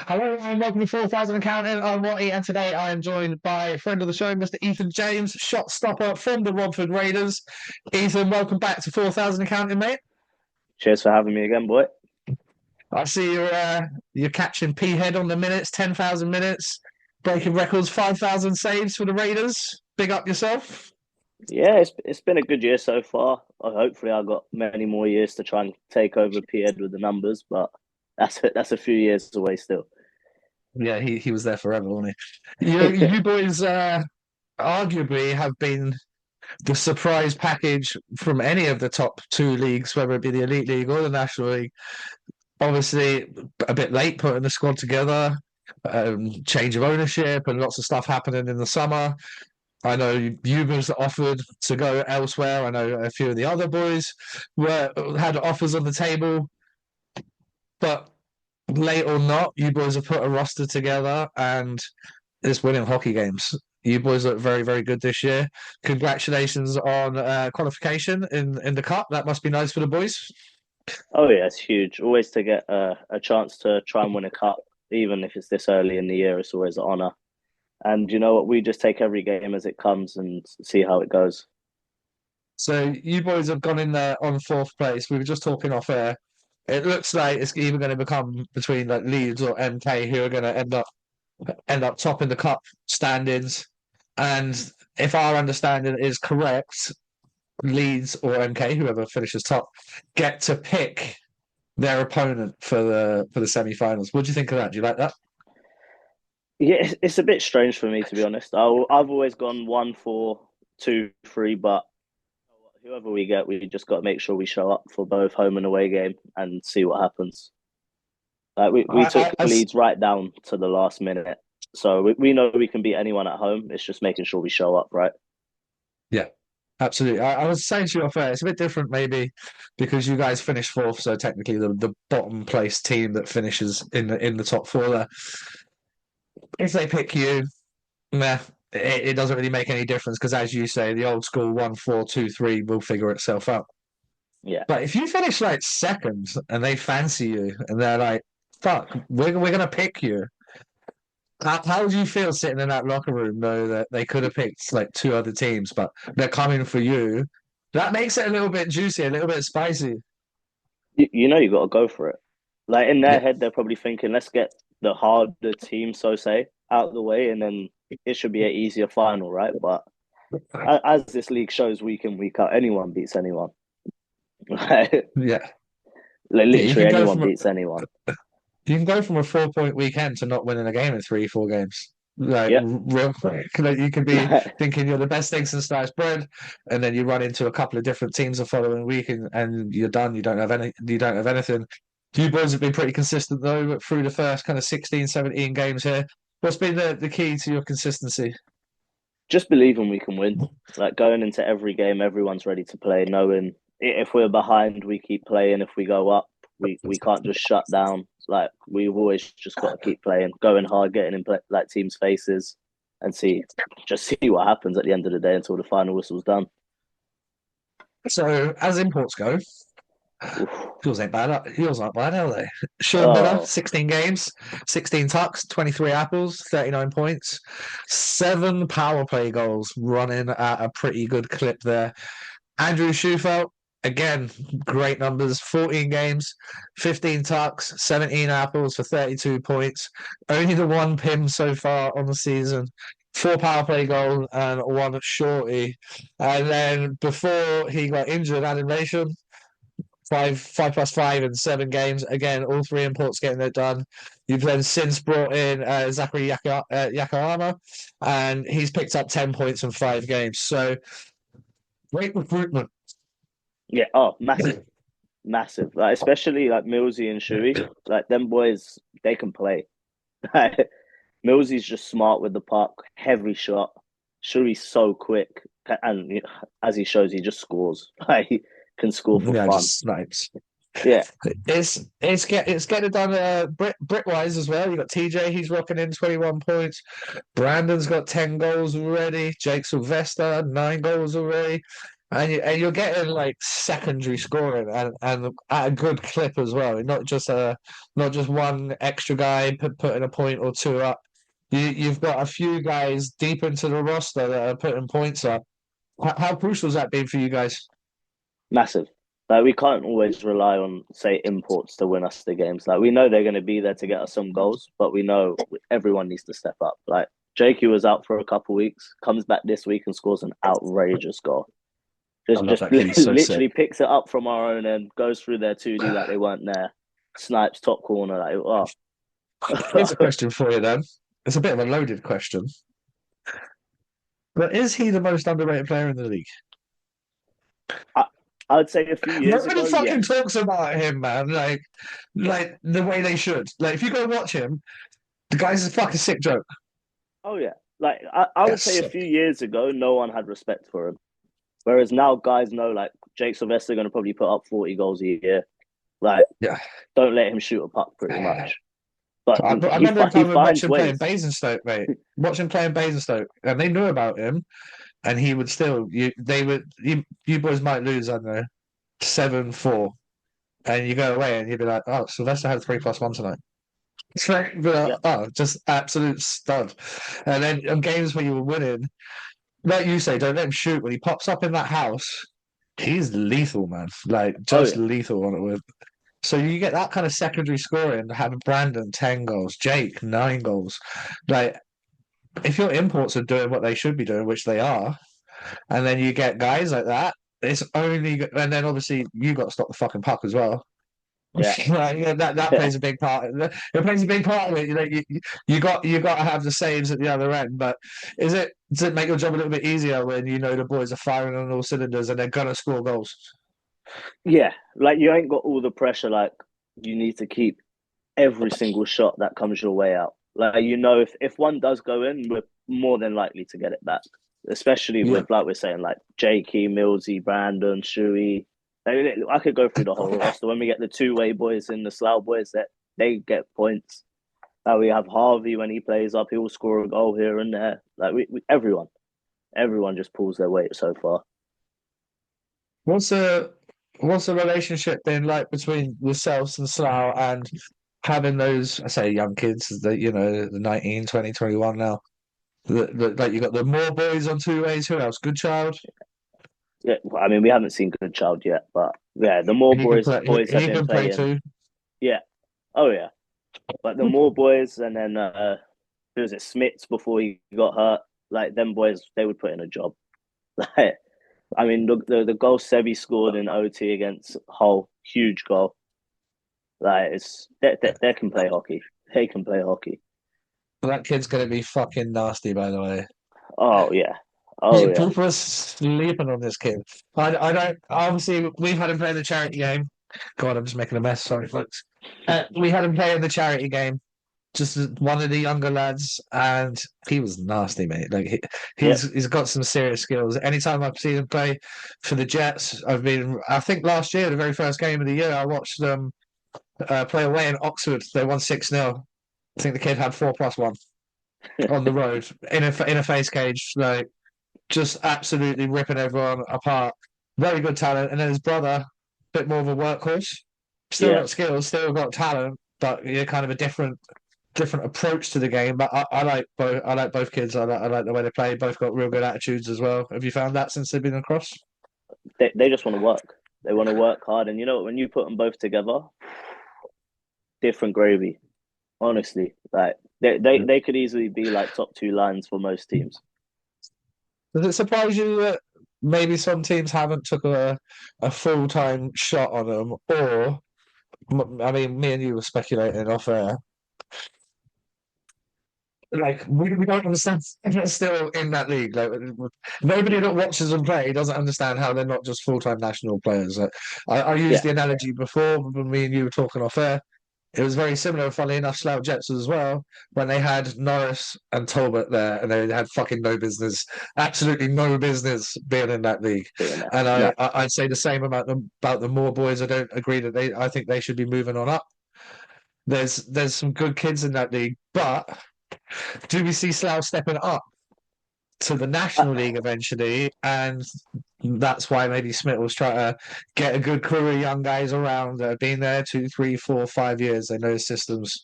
Hello and welcome to 4,000 Accounting. I'm Watty, and today I am joined by a friend of the show, Mr. Ethan James, shot stopper from the Romford Raiders. Ethan, welcome back to 4,000 Accounting, mate. Cheers for having me again, boy. I see you're catching P head on the minutes, 10,000 minutes, breaking records, 5,000 saves for the Raiders. Big up yourself. Yeah, it's been a good year so far. Hopefully, I've got many more years to try and take over P-Ed with the numbers, but that's a few years away still. Yeah, he was there forever, wasn't he? You boys arguably have been the surprise package from any of the top two leagues, whether it be the Elite League or the National League. Obviously, a bit late putting the squad together, change of ownership, and lots of stuff happening in the summer. I know you was offered to go elsewhere. I know a few of the other boys had offers on the table, but late or not, you boys have put a roster together and it's winning hockey games. You boys look very, very good this year. Congratulations on qualification in the cup. That must be nice for the boys. Oh yeah, it's huge. Always to get a chance to try and win a cup, even if it's this early in the year, it's always an honour. And you know what? We just take every game as it comes and see how it goes. So you boys have gone in there on fourth place. We were just talking off air. It looks like it's either going to become between like Leeds or MK who are going to end up topping the cup standings. And if our understanding is correct, Leeds or MK, whoever finishes top, get to pick their opponent for the semi-finals. What do you think of that? Do you like that? Yeah, it's a bit strange for me to be honest. I've always gone 1-4-2-3, but whoever we get, we just got to make sure we show up for both home and away game and see what happens. We took I Leeds right down to the last minute, so we know we can beat anyone at home. It's just making sure we show up, right? Yeah, absolutely. I was saying to you off air, it's a bit different maybe because you guys finished fourth, so technically the bottom place team that finishes in the top four there. If they pick you, meh, it doesn't really make any difference because as you say, the old school 1-4-2-3 will figure itself out. Yeah, But if you finish like second and they fancy you and they're like, fuck, we're gonna pick you. How do you feel sitting in that locker room though that they could have picked like two other teams, but they're coming for you? That makes it a little bit juicy, a little bit spicy. you know you got to go for it. Like in their Yeah. head, they're probably thinking, let's get the harder team, so say, out of the way, and then it should be an easier final, right? But as this league shows, week in week out, anyone beats anyone. like Yeah. Yeah, literally, anyone beats anyone. you can go from a 4 point weekend to not winning a game in 3, 4 games. Like Yeah, real quick. Like you can be thinking you're the best thing since sliced bread, and then you run into a couple of different teams the following week and you're done. You don't have anything. You boys have been pretty consistent though through the first kind of 16, 17 games here. What's been the key to your consistency? just believing we can win. Like going into every game, everyone's ready to play, knowing if we're behind, we keep playing. If we go up, we can't just shut down. Like we've always just got to keep playing, going hard, getting in like teams' faces, and see what happens at the end of the day until the final whistle's done. So as imports go, Oof. Yours aren't bad, are they? Sean Miller, Oh, 16 games, 16 tucks, 23 apples, 39 points, seven power play goals, running at a pretty good clip there. Andrew Schufelt, again, great numbers, 14 games, 15 tucks, 17 apples for 32 points. Only the one PIM so far on the season. Four power play goals and one shorty. And then before he got injured, animation, five plus five in 7 games. Again, all three imports getting it done. You've then since brought in Zachary Yakayama, and he's picked up 10 points in 5 games. So great recruitment. yeah. Oh, massive, massive. Like especially like Millsy and Shuey. Like them boys, they can play. Millsy's just smart with the puck, heavy shot. Shuey's so quick, and as he shows, he just scores. Like he can score for Yeah, fun. just snipes. Yeah, It's getting done Brit wise as well. You got TJ, he's rocking in 21 points. Brandon's got 10 goals already. Jake Sylvester, 9 goals already. and you're getting like secondary scoring and at a good clip as well. Not just one extra guy putting a point or two up. You've got a few guys deep into the roster that are putting points up. How crucial has that been for you guys? Massive. Like we can't always rely on say imports to win us the games. Like we know they're going to be there to get us some goals, but we know everyone needs to step up. Like Jakey was out for a couple of weeks, comes back this week and scores an outrageous goal. I love Just that kid. He's so sick. literally picks it up from our own end, goes through their 2D like they weren't there, snipes top corner like oh. Here's a question for you then. It's a bit of a loaded question, but is he the most underrated player in the league? I, I would say a few years Nobody ago, fucking yes. talks about him, man. Like the way they should. Like, if you go watch him, the guy's a fucking sick joke. Oh yeah. Like I would say Yes. a few years ago, no one had respect for him. Whereas now guys know like Jake Sylvester going to probably put up 40 goals a year. Like, Yeah. don't let him shoot a puck pretty much. But I remember him he coming and finds watching playing ways. Basingstoke, mate. Watching playing Basingstoke, and they knew about him, and he would still. You boys might lose, I don't know, 7-4, and you go away, and you'd be like, oh, Sylvester had 3+1 tonight. Yeah, Oh, just absolute stud. And then on games where you were winning, like you say, don't let him shoot. When he pops up in that house, he's lethal, man. Like oh just yeah, lethal on it with. So you get that kind of secondary scoring, having Brandon 10 goals, Jake 9 goals. Like if your imports are doing what they should be doing, which they are, and then you get guys like that, it's only and then obviously you got to stop the fucking puck as well. yeah, Like, yeah, that yeah. plays a big part. It plays a big part of it. You got to have the saves at the other end. But does it make your job a little bit easier when you know the boys are firing on all cylinders and they're gonna score goals? Yeah, like you ain't got all the pressure. Like you need to keep every single shot that comes your way out. Like if one does go in, we're more than likely to get it back. Especially Yeah. with like we're saying like Jakey, Millsy, Brandon, Shuey. I could go through the whole roster. When we get the two-way boys in the Slough boys, that they get points. We have Harvey when he plays up, he will score a goal here and there. Like everyone just pulls their weight so far. What's the what's the relationship been like between yourselves and Slough and having those, I say young kids, the 19, 20, 21 now. Like you got the more boys on two ways. Who else? Good child. Yeah, I mean we haven't seen Good Child yet, but yeah, the more He can boys play. boys have He been can play playing. too. Yeah, oh yeah, but the more boys and then who was it Smits before he got hurt? Like them boys, they would put in a job. Like I mean the goal Sebi scored in OT against Hull, huge goal. Like they can play hockey. They can play hockey. That kid's gonna be fucking nasty, by the way. Oh yeah, oh Yeah, yeah, people are sleeping on this kid. I don't. Obviously, we've had him play in the charity game. God, I'm just making a mess. Sorry, folks. We had him play in the charity game. Just one of the younger lads, and he was nasty, mate. Like yeah, he's got some serious skills. Anytime I've seen him play for the Jets, I've been. I think last year, the very first game of the year, I watched them play away in Oxford. They won 6-0. I think the kid had 4+1 on the road in a face cage. Like just absolutely ripping everyone apart. Very good talent. And then his brother, a bit more of a workhorse. Still yeah. got skills, still got talent, but kind of a different approach to the game. But I like both. I like both kids. I like the way they play. Both got real good attitudes as well. Have you found that since they've been across? They just want to work. They want to work hard, and you know when you put them both together, different gravy. Honestly, like they could easily be like top two lines for most teams. Does it surprise you that maybe some teams haven't took a full time shot on them, or I mean, me and you were speculating off air. Like we don't understand if they're still in that league. Like nobody that watches them play doesn't understand how they're not just full-time national players. I used Yeah, the analogy before when me and you were talking off air. It was very similar, funnily enough, Slough Jets as well, when they had Norris and Talbot there, and they had fucking no business, absolutely no business being in that league. doing that. And No, I'd say the same about the more boys. I don't agree that I think they should be moving on up. There's some good kids in that league, but do we see Slough stepping up to the National I, League eventually? And that's why maybe Smith was trying to get a good crew of young guys around that have been there 2, 3, 4, 5 years. They know the systems.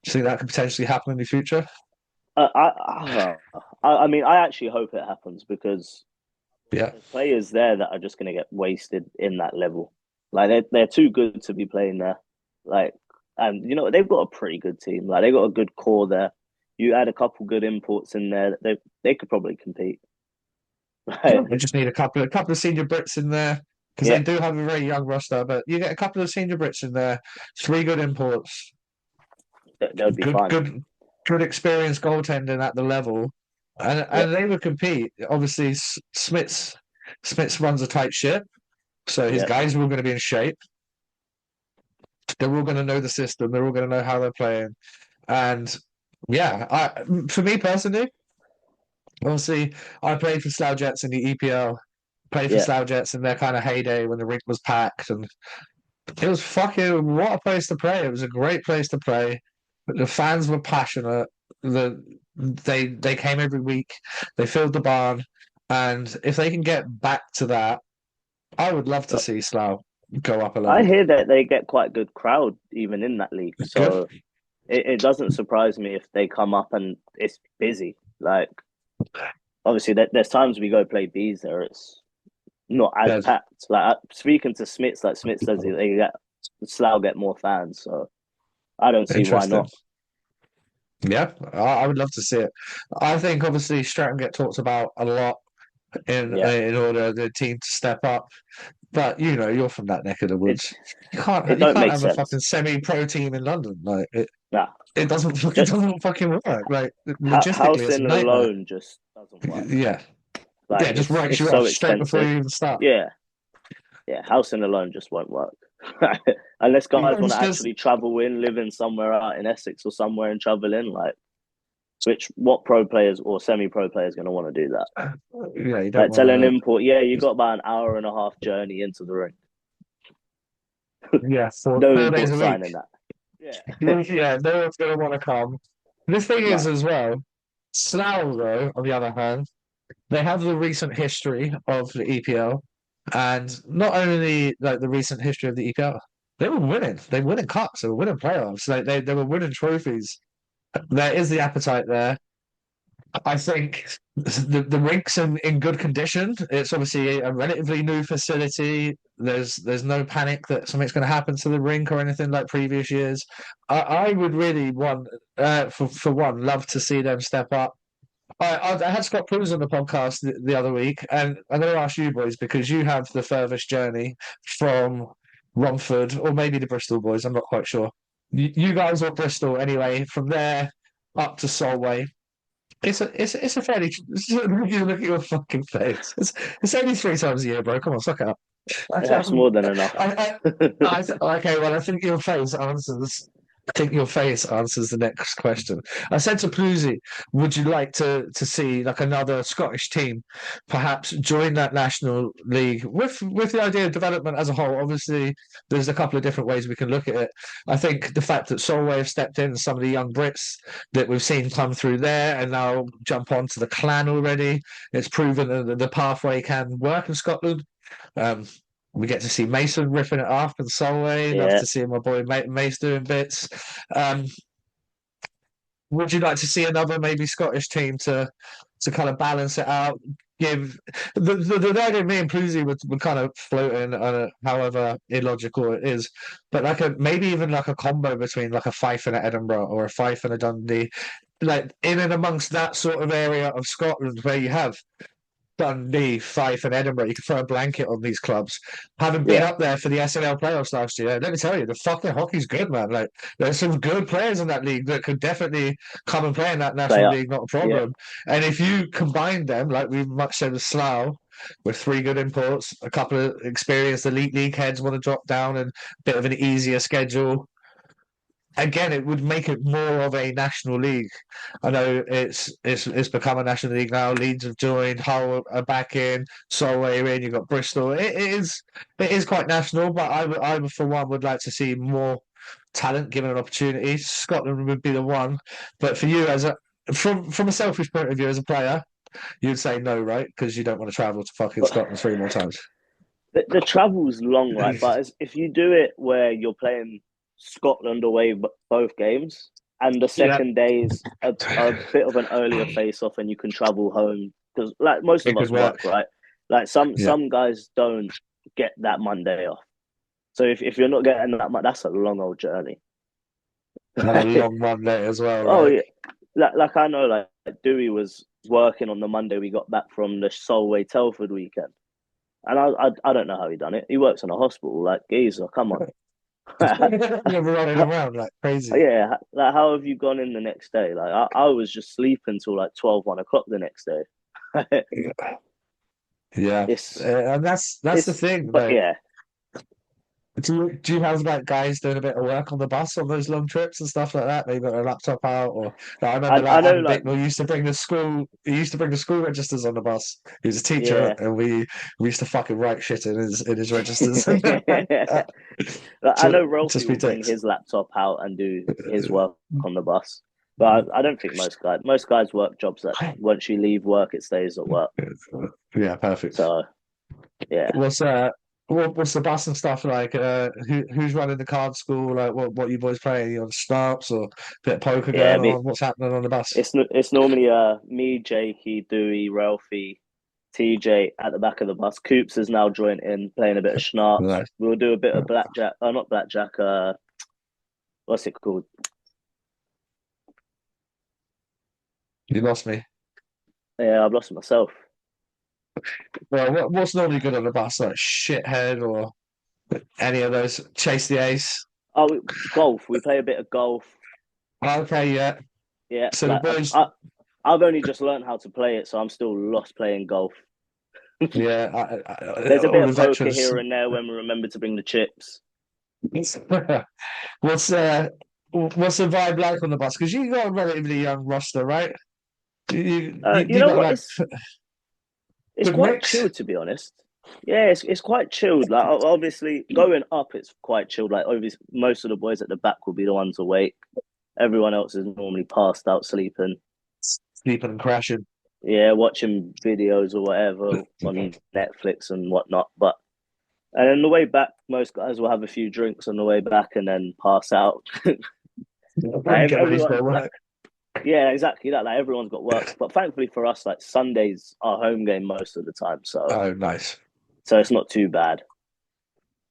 Do you think that could potentially happen in the future? I mean, I actually hope it happens because Yeah. there's players there that are just going to get wasted in that level. Like they're too good to be playing there. Like, and you know they've got a pretty good team. Like they got a good core there. You add a couple good imports in there, they could probably compete. Yeah, Right? we just need a couple of senior Brits in there because Yeah, they do have a very young roster. But you get a couple of senior Brits in there, three good imports, they'll be good fine. good good experienced goaltending at the level, and Yeah, and they would compete. Obviously, Smiths runs a tight ship, so his yeah. guys are all going to be in shape. They're all going to know the system. They're all going to know how they're playing, and yeah, for me personally, obviously, I played for Slough Jets in the EPL. Played for Yeah, Slough Jets in their kind of heyday when the rink was packed, and it was fucking what a place to play. It was a great place to play. The fans were passionate. They came every week. They filled the barn, and if they can get back to that, I would love to see Slough go up a I level. hear that they get quite a good crowd even in that league. Good. So it doesn't surprise me if they come up and it's busy. Like obviously, there's times we go play bees there. It's not as Yeah, packed. Like speaking to Smits, like Smith says, they get Slough get more fans. So I don't see why interesting. not. Yeah, I would love to see it. I think obviously Stratton get talked about a lot Yeah, in order the team to step up. But you're from that neck of the it woods. You it can't you don't can't make have a sense. fucking semi-pro team in London. Like Nah, it doesn't it just doesn't fucking work. Like logistically, it's a housing nightmare. alone just doesn't work. Yeah, Like yeah, just writes it's you so off straight before expensive. you even start. Yeah, yeah, housing alone just won't work. Unless guys want to Youngsters, actually travel in, live in somewhere out in Essex or somewhere and travel in, like which what pro players or semi pro players going to want to do that? yeah, you don't Like want tell an to. import, yeah, you got about an hour and a half journey into the ring. Yeah, four No 4 days import a week. signing that. Yeah, Yeah, no one's gonna want to come. The thing is, no, as well, Slough, though, on the other hand, they have the recent history of the EPL, and not only like the recent history of the EPL, they were winning. They were winning cups. They were winning playoffs. They were winning trophies. There is the appetite there. I think the rink's in good condition. It's obviously a relatively new facility. There's no panic that something's going to happen to the rink or anything like previous years. I would really want, for one, love to see them step up. I had Scott Cruz on the podcast the other week, and I'm going to ask you boys because you have the furthest journey from Romford or maybe the Bristol boys. I'm not quite sure. You guys are Bristol anyway. From there up to Solway, it's a fairly. You look at your fucking face. It's only 3 times a year, bro. Come on, suck it up. that's more than enough. I, okay, well, I think your face answers the next question. I said to Pluzy, would you like to see like another Scottish team perhaps join that national league with the idea of development as a whole? Obviously, there's a couple of different ways we can look at it. I think the fact that Solway have stepped in, some of the young Brits that we've seen come through there and now jump onto the clan already, it's proven that the pathway can work in Scotland. Um, we get to see Mason ripping it up and Solway. Love Yeah, to see my boy Mace doing bits. Um, would you like to see another maybe Scottish team to kind of balance it out? Give the idea me and Pluzy would kind of float in, however illogical it is, but like maybe even like a combo between like a Fife and an Edinburgh or a Fife and a Dundee, like in and amongst that sort of area of Scotland where you have Dundee, Fife, and Edinburgh. You can throw a blanket on these clubs. Having been yeah, up there for the SNL playoffs last year, let me tell you, the fucking hockey's good, man. Like, there's some good players in that league that could definitely come and play in that play national up. league, not a Yeah, problem. And if you combine them, like we've much said with Slough, with three good imports, a couple of experienced elite league heads want to drop down and a bit of an easier schedule again, it would make it more of a national league. I know it's become a national league now. Leeds have joined, Hull are back in, Solway are in. You've got Bristol. It is quite national, but I for one would like to see more talent given an opportunity. Scotland would be the one, but for you from a selfish point of view as a player. you'd say no, right? Because you don't want to travel to fucking But Scotland three more times. the travel's long, right? But if you do it where you're playing Scotland away both games, and the Yeah, second day is a bit of an earlier face off, and you can travel home because like most of it could us work, work. right? Like some Yeah, some guys don't get that Monday off. So if you're not getting that much, that's a long old journey. and a long one there as well, Oh right? yeah, like I know like Dewey was working on the Monday we got back from the Solway Telford weekend, and I don't know how he done it. He works in a hospital, like geezer. Come on, You're running around like crazy. yeah. Like how have you gone in the next day? Like I was just sleeping till like 12, 1 o'clock the next day. Yeah, it's and that's the it's thing. but Like, yeah, do you have like guys doing a bit of work on the bus on those long trips and stuff like that? Maybe got a laptop out, or like, I remember I like know Adam like Bicknell used to bring the school. He used to bring the school registers on the bus. He was a teacher, yeah. and we used to fucking write shit in his registers I know to Ralphie will speed bring text. his laptop out and do his work on the bus. But I don't think most guys work jobs that once you leave work, it stays at work. Yeah, perfect. So yeah, What's what's the bus and stuff like? Who's running the card school? Like, what you boys playing? You on snaps or a bit of poker yeah. going on? What's happening on the bus? It's normally me, Jakey, Dewey, Ralphie, TJ at the back of the bus. Coops is now joined in, playing a bit of schnapps. Nice. We'll do a bit of blackjack. Oh, not blackjack. What's it called? You lost me. Yeah, I've lost it myself. Well, what's normally good on the bus? Like shithead or any of those? Chase the ace. Oh, golf. We play a bit of golf. Okay, yeah. Yeah, So the boys, I've only just learned how to play it, so I'm still lost playing golf. yeah, There's a bit all of the poker veterans. here and there when we remember to bring the chips. What's what's the vibe like on the bus? Because you got a relatively young roster, right? You You know got what? like It's good quite mix. chilled to be honest. Yeah, it's quite chilled. Like obviously going up, it's quite chilled. Like obviously most of the boys at the back will be the ones awake. Everyone else is normally passed out sleeping. Sleeping and crashing. Yeah, watching videos or whatever on Netflix and whatnot. But and then the way back, most guys will have a few drinks on the way back and then pass out. Like Get ready everyone, for like work. yeah, exactly that. Like everyone's got work, but thankfully for us, like Sundays are home game most of the time, Oh, nice. so it's not too bad.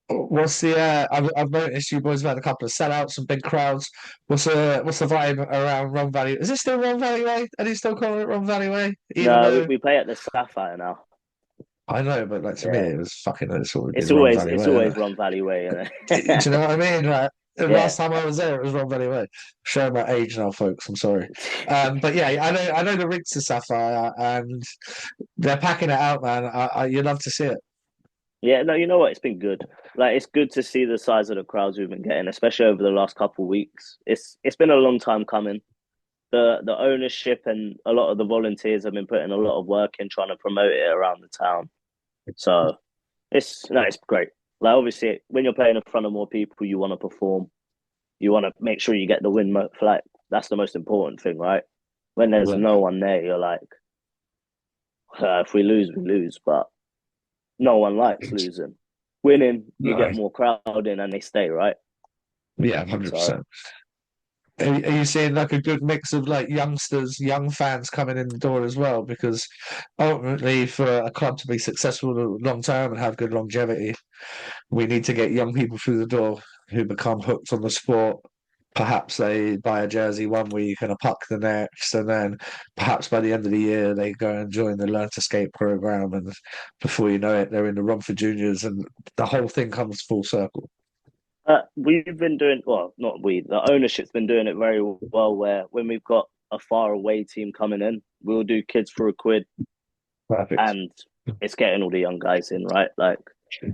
What's the? I've noticed you boys have had a couple of sellouts and big crowds. What's the vibe around Ron Valley? Is it still Ron Valley Way? Are they still calling it Ron Valley Way? Even No, though we play at the Sapphire now. I know, but like to me, Yeah, it was fucking. It's always been Ron Valley it's Way, isn't always it? Run Valley Way, Do you know what I mean? Like the yeah. last time I was there, it was Ron Valley Way. Showing my age now, folks. I'm sorry. But yeah, I know the rinks are Sapphire, and they're packing it out, man. You love to see it. Yeah, no, you know what? It's been good. Like it's good to see the size of the crowds we've been getting, especially over the last couple of weeks. It's been a long time coming. The ownership and a lot of the volunteers have been putting a lot of work in trying to promote it around the town. So it's great. Like obviously, when you're playing in front of more people, you want to perform. You want to make sure you get the win. Like that's the most important thing, right? When there's Yeah. no one there, you're like, if we lose, we lose. But no one likes losing. Winning, you No. get more crowd in and they stay, right? Yeah, So 100%. Are you seeing like a good mix of like youngsters, young fans coming in the door as well? Because ultimately, for a club to be successful long term and have good longevity, we need to get young people through the door who become hooked on the sport. Perhaps they buy a jersey one week and a puck the next, and then perhaps by the end of the year they go and join the Learn to Skate program, and before you know it, they're in the Romford Juniors, and the whole thing comes full circle. we've been doing well, not we. The ownership's been doing it very well. Where when we've got a far away team coming in, we'll do kids for a quid, Perfect. and it's getting all the young guys in, right? Like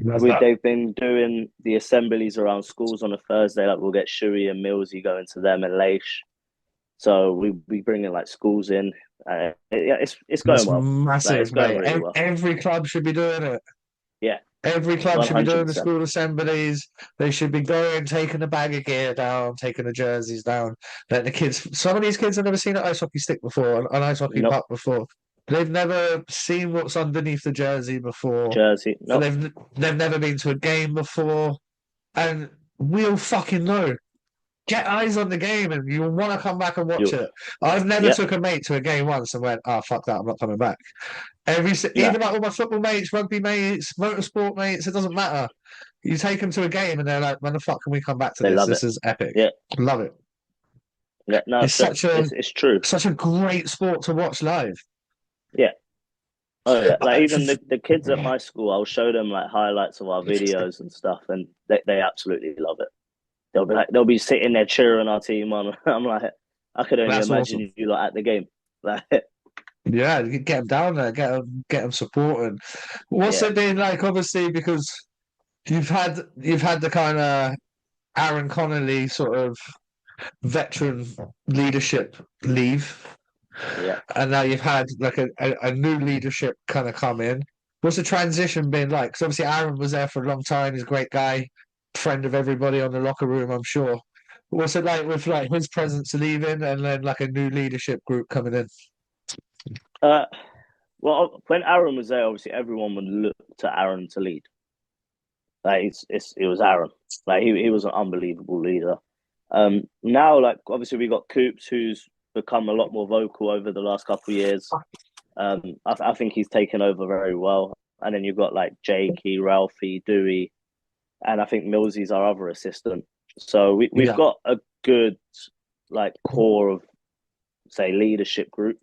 Love that. they've been doing the assemblies around schools on a Thursday. Like we'll get Shuey and Millsy going to them and Leish. So we bring in like schools in. Yeah, it's going That's well. Like it's massive, going mate. really well. Every club should be doing it. Yeah, Every club one should be hundred doing the percent. school assemblies. They should be going, taking the bag of gear down, taking the jerseys down. Let the kids. Some of these kids have never seen an ice hockey stick before, an ice hockey Nope. puck before. They've never seen what's underneath the jersey before. Jersey. No, They've never been to a game before, and we all fucking know. Get eyes on the game, and you'll want to come back and watch you. it. I've never Yeah, took a mate to a game once and went, "Oh fuck that, I'm not coming back." no, Even like all my football mates, rugby mates, motorsport mates, it doesn't matter. You take them to a game, and they're like, "When the fuck can we come back to they this? love it. This is epic. Yeah, Love it. yeah. No, It's such a it's true. such a great sport to watch live." Yeah. Oh yeah. Like I, even the kids at my school, I'll show them like highlights of our videos and stuff, and they absolutely love it. They'll be sitting there cheering our team on. I'm like, I could only that's awesome. imagine you lot at the game. Like, Yeah, you get them down there, get them supporting. What's yeah, it been like? Obviously, because you've had the kind of Aaron Connolly sort of veteran leadership leave, yeah. and now you've had like a new leadership kind of come in. What's the transition been like? Because obviously Aaron was there for a long time. He's a great guy, friend of everybody on the locker room, I'm sure. What's it like with like his presence leaving and then like a new leadership group coming in? Uh, well, when Aaron was there, obviously everyone would look to Aaron to lead. Like it was Aaron. Like he was an unbelievable leader. Now like obviously we got Coops who's become a lot more vocal over the last couple of years. I think he's taken over very well. And then you've got like Jakey, Ralphie, Dewey, and I think Millsy's our other assistant. So we've Yeah. got a good like core of say leadership group,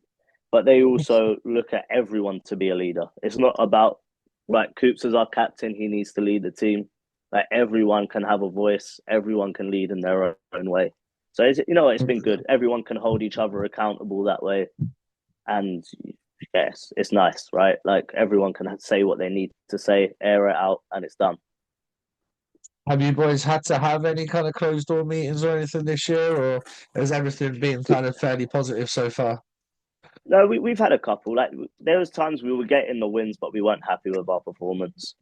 but they also look at everyone to be a leader. It's not about like Coops as our captain, he needs to lead the team. Like everyone can have a voice, everyone can lead in their own way. So it's been good. Everyone can hold each other accountable that way, and yes, it's nice, right? Like everyone can say what they need to say, air it out, and it's done. Have you boys had to have any kind of closed door meetings or anything this year, or has everything been kind of fairly positive so far? No, we've had a couple. Like there was times we were getting the wins, but we weren't happy with our performance.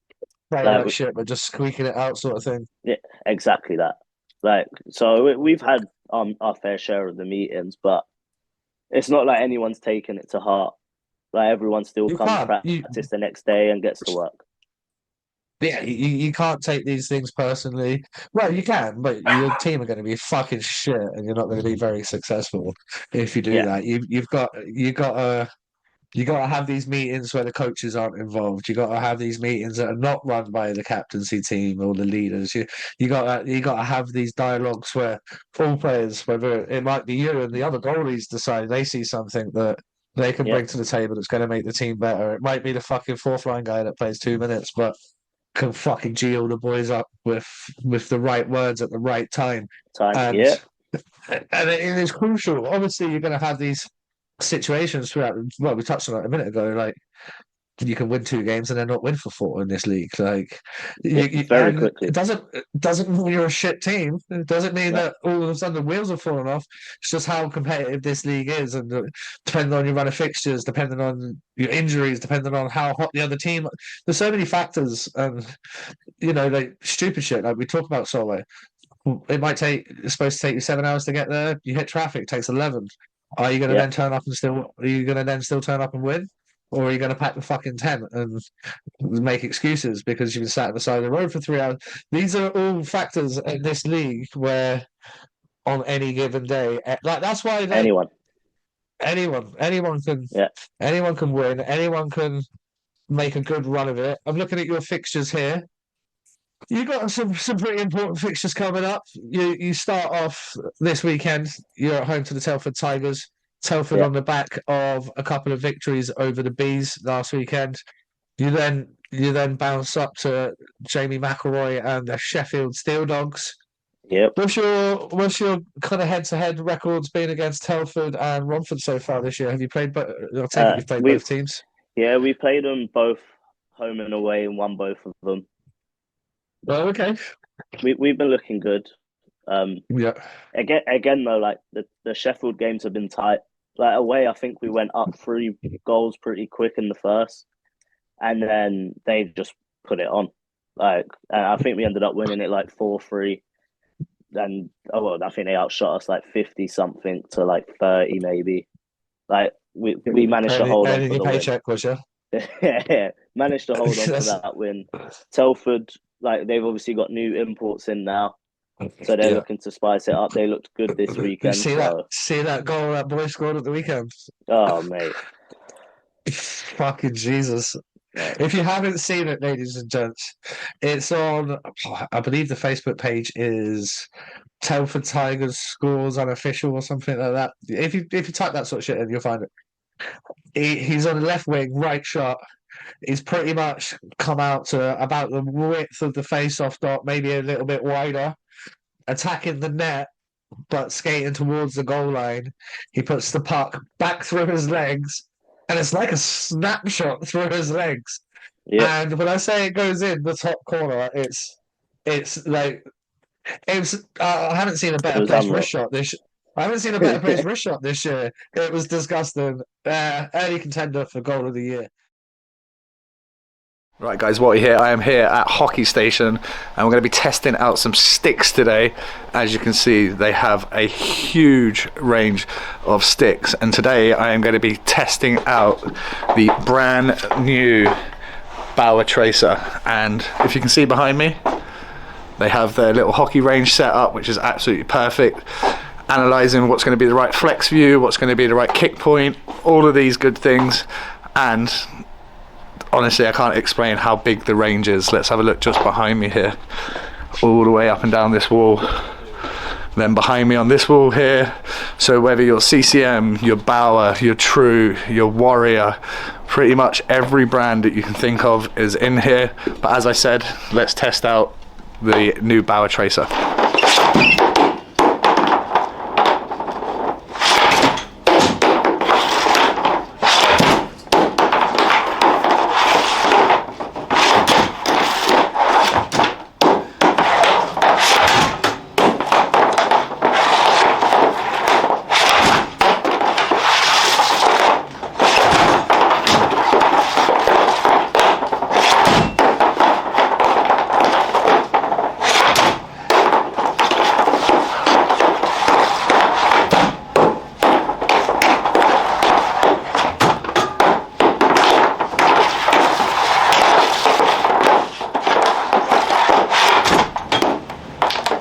Playing Like like shit, but just squeaking it out, sort of thing. yeah, exactly that. Like so, we've had our fair share of the meetings, but it's not like anyone's taken it to heart. Like everyone still You comes can't. practice the next day and gets to work. Yeah, you can't take these things personally. Well, you can, but your team are going to be fucking shit, and you're not going to be very successful if you do Yeah, that. You got to have these meetings where the coaches aren't involved. You got to have these meetings that are not run by the captaincy team or the leaders. You got to have these dialogues where all players, whether it might be you and the other goalies, decide they see something that they can yeah, bring to the table that's going to make the team better. It might be the fucking fourth line guy that plays 2 minutes, but can fucking G all the boys up with the right words at the right time. time. And Yeah, it is crucial. Obviously, you're going to have these situations throughout. Well, we touched on it a minute ago. Like you can win 2 games and then not win for four in this league. Like, yeah, very and quickly. it doesn't mean you're a shit team. It doesn't mean No, that all of a sudden the wheels are falling off. It's just how competitive this league is, and depending on your run of fixtures, depending on your injuries, depending on how hot the other team. There's so many factors, and like stupid shit. Like we talk about Solway. It's supposed to take you 7 hours to get there. You hit traffic, it takes 11. Are you going to yeah, then turn up and still? Are you going to then still turn up and win, or are you going to pack the fucking tent and make excuses because you've been sat on the side of the road for 3 hours? These are all factors in this league where on any given day, like that's why like anyone. anyone, anyone can, Yeah, anyone can win, anyone can make a good run of it. I'm looking at your fixtures here. You got some pretty important fixtures coming up. You start off this weekend. You're at home to the Telford Tigers. Telford yeah. on the back of a couple of victories over the Bees last weekend. You then bounce up to Jamie McElroy and the Sheffield Steel Dogs. Yep. What's your kind of head-to-head records been against Telford and Romford so far this year? Have you played? I'll take it you've played We both teams. we played them both home and away and won both of them. Oh, okay. We've been looking good. Um, Yeah. again though, like the Sheffield games have been tight. Like away, I think we went up 3 goals pretty quick in the first, and then they just put it on. Like, and I think we ended up winning it like 4-3. And oh well, I think they outshot us like 50 something to like 30 maybe. Like we managed to hold on Earning for your the win. paycheck, was you? Yeah, managed to hold on for That's- that win. Telford, like they've obviously got new imports in now, so they're yeah. looking to spice it up. They looked good this You weekend. see that goal that boy scored at the weekend? Oh mate, Fucking Jesus. mate. If you haven't seen it, ladies and gents, it's on, I believe the Facebook page is Telford Tigers Scores Unofficial or something like that. If you type that sort of shit in, you'll find it. He's on the left wing, right shot. He's pretty much come out to about the width of the face-off dot, maybe a little bit wider, attacking the net, but skating towards the goal line. He puts the puck back through his legs, and it's like a snapshot through his legs. Yep, And when I say it goes in the top corner, it's like I haven't seen a it better was placed wrist unreal. shot this. I haven't seen a better placed wrist shot this year. It was disgusting. Early contender for goal of the year. Right guys, Watty here. I am here at Hockey Station and we're going to be testing out some sticks today. As you can see, they have a huge range of sticks, and today I am going to be testing out the brand new Bauer Tracer. And if you can see behind me, they have their little hockey range set up, which is absolutely perfect. Analysing what's going to be the right flex view, what's going to be the right kick point, all of these good things. And honestly, I can't explain how big the range is. Let's have a look just behind me here, all the way up and down this wall, then behind me on this wall here. So whether you're CCM, your Bauer, your True, your Warrior, pretty much every brand that you can think of is in here. But as I said, let's test out the new Bauer Tracer.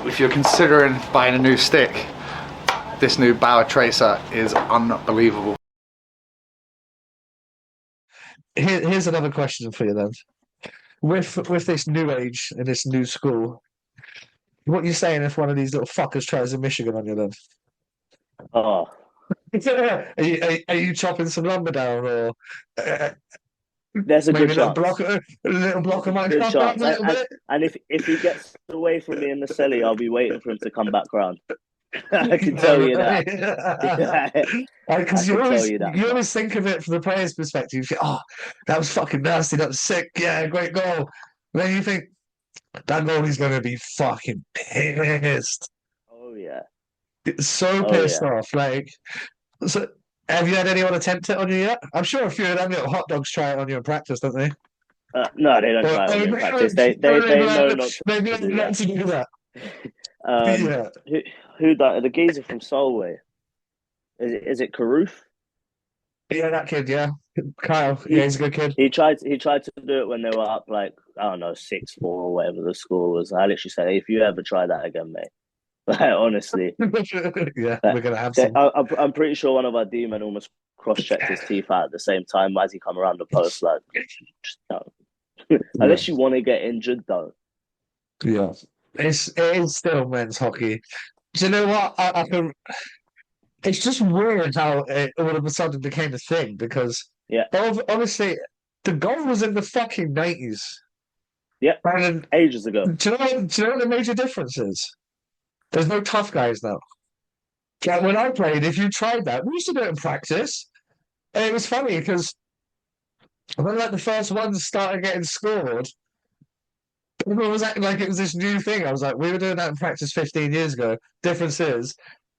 If you're considering buying a new stick, this new Bauer Tracer is unbelievable. Here's another question for you then. With this new age and this new school, what are you saying if one of these little fuckers tries a Michigan on you then? Oh, Are you chopping some lumber down, or there's a maybe good chance. a little blocker might Good come down chance. a little bit? And if he gets away from me in the celly, I'll be waiting for him to come back round. I can tell you that. I Because can tell you that. you always think of it from the player's perspective. You think, oh, that was fucking nasty. That was sick. Yeah, great goal. And then you think that goalie's going to be fucking pissed. Oh yeah. So Oh pissed yeah. off. Like, so have you had anyone attempt it on you yet? I'm sure a few of them little hot dogs try it on you in practice, don't they? No, they don't Or, try it on me in practice. They know not maybe to do not that. to do that. Um, Yeah. who the geezer from Solway? Is it Caruth? Yeah, that kid, yeah. Kyle, yeah, He he's a good kid. he tried to do it when they were up like I don't know 6-4 or whatever the score was. I literally said, hey, if you ever try that again, mate. Like honestly, Yeah, like, we're gonna have some. I'm pretty sure one of our D-men almost cross-checked his teeth out at the same time as he come around the post. Like, just no. Unless you want to get injured, though. Yeah, it is still men's hockey. Do you know what? I can. It's just weird how it all of a sudden became a thing because Yeah, obviously the goal was in the fucking 90s. yeah, And ages ago. do you know what the major difference is? There's no tough guys now. Like when I played, if you tried that, we used to do it in practice. And it was funny because when like the first ones started getting scored, everyone was acting like it was this new thing. I was like, we were doing that in practice 15 years ago. Difference is,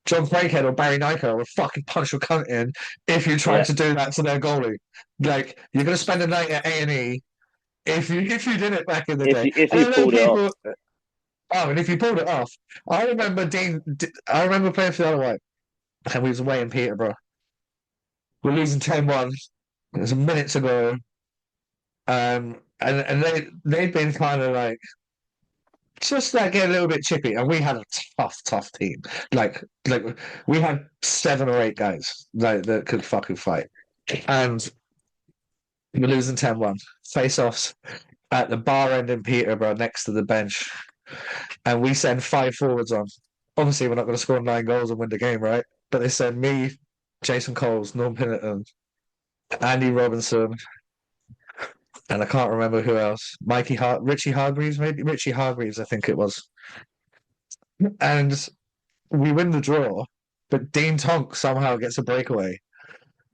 John Craighead or Barry Nyko would fucking punch your cunt in if you tried Yeah, to do that to their goalie. Like, you're going to spend a night at A&E if you did it back in the day. if And you I know pulled it off. people. Oh, and if you pulled it off, I remember playing for the other way, and we was away in Peterborough. we're losing 10-1. It was a minute to go. And they'd been kind of like just like get a little bit chippy, and we had a tough team. Like we had 7 or 8 guys that could fucking fight, and we're losing 10-1. Face-offs at the bar end in Peterborough next to the bench, and we send 5 forwards on. Obviously, we're not going to score 9 goals and win the game, right? But they send me, Jason Coles, Norm Pinnerton, Andy Robinson, and I can't remember who else. Richie Hargreaves, maybe Richie Hargreaves, I think it was. And we win the draw, but Dean Tonk somehow gets a breakaway,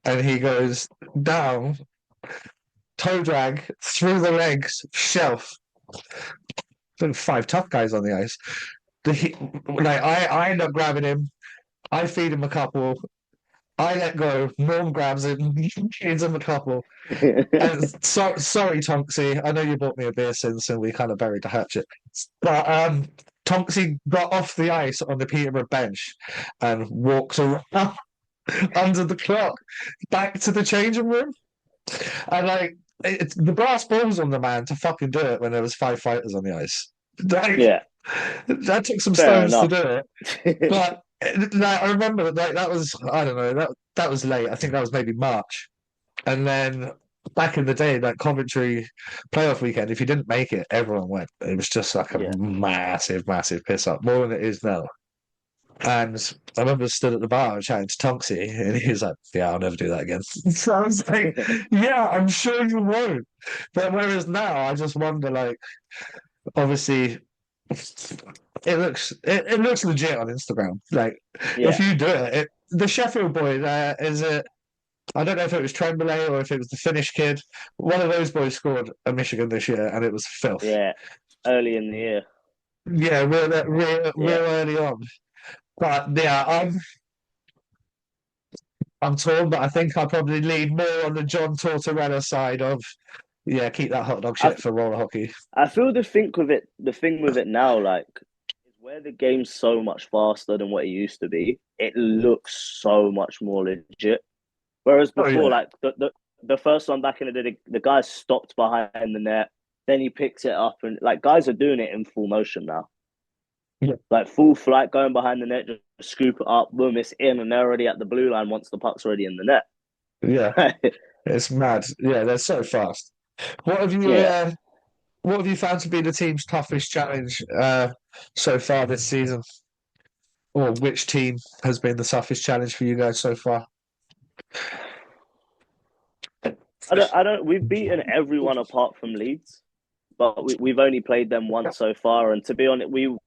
and he goes down, toe drag through the legs, shelf. There's 5 tough guys on the ice. I end up grabbing him. I feed him a couple. I let go. Norm grabs him, feeds him a couple. And sorry, Tonksy. I know you bought me a beer since, and we kind of buried the hatchet. But Tonksy got off the ice on the Peterborough bench and walked around under the clock back to the changing room. And like the brass balls on the man to fucking do it when there was 5 fighters on the ice. That took some Fair stones enough. to do it. But like, I remember that was, I don't know, that was late. I think that was maybe March. And then back in the day, that Coventry playoff weekend, if you didn't make it, everyone went. It was just like a massive piss up, more than it is now. And I remember stood at the bar chatting to Tonksy, and he was like, "Yeah, I'll never do that again." So I was like, "Yeah, I'm sure you won't." But whereas now, I just wonder, like, obviously, it looks legit on Instagram. Like, if you do it, the Sheffield boy there is it. I don't know if it was Tremblay or if it was the Finnish kid. One of those boys scored at Michigan this year, and it was filth. Yeah, early in the year. Yeah, real early on. But yeah, I'm torn, but I think I'll probably lean more on the John Tortorella side of keep that hot dog shit for roller hockey. I feel the thing with it now, like, where the game's so much faster than what it used to be, it looks so much more legit. Whereas before, like the first one back in the day, the guy stopped behind the net, then he picks it up, and like guys are doing it in full motion now. Yeah. Like full flight, going behind the net, just scoop it up, boom, it's in, and they're already at the blue line once the puck's already in the net. Yeah, it's mad. Yeah, they're so fast. What have you found to be the team's toughest challenge so far this season? Or which team has been the toughest challenge for you guys so far? I don't. We've beaten everyone apart from Leeds, but we've only played them once so far. And to be honest, we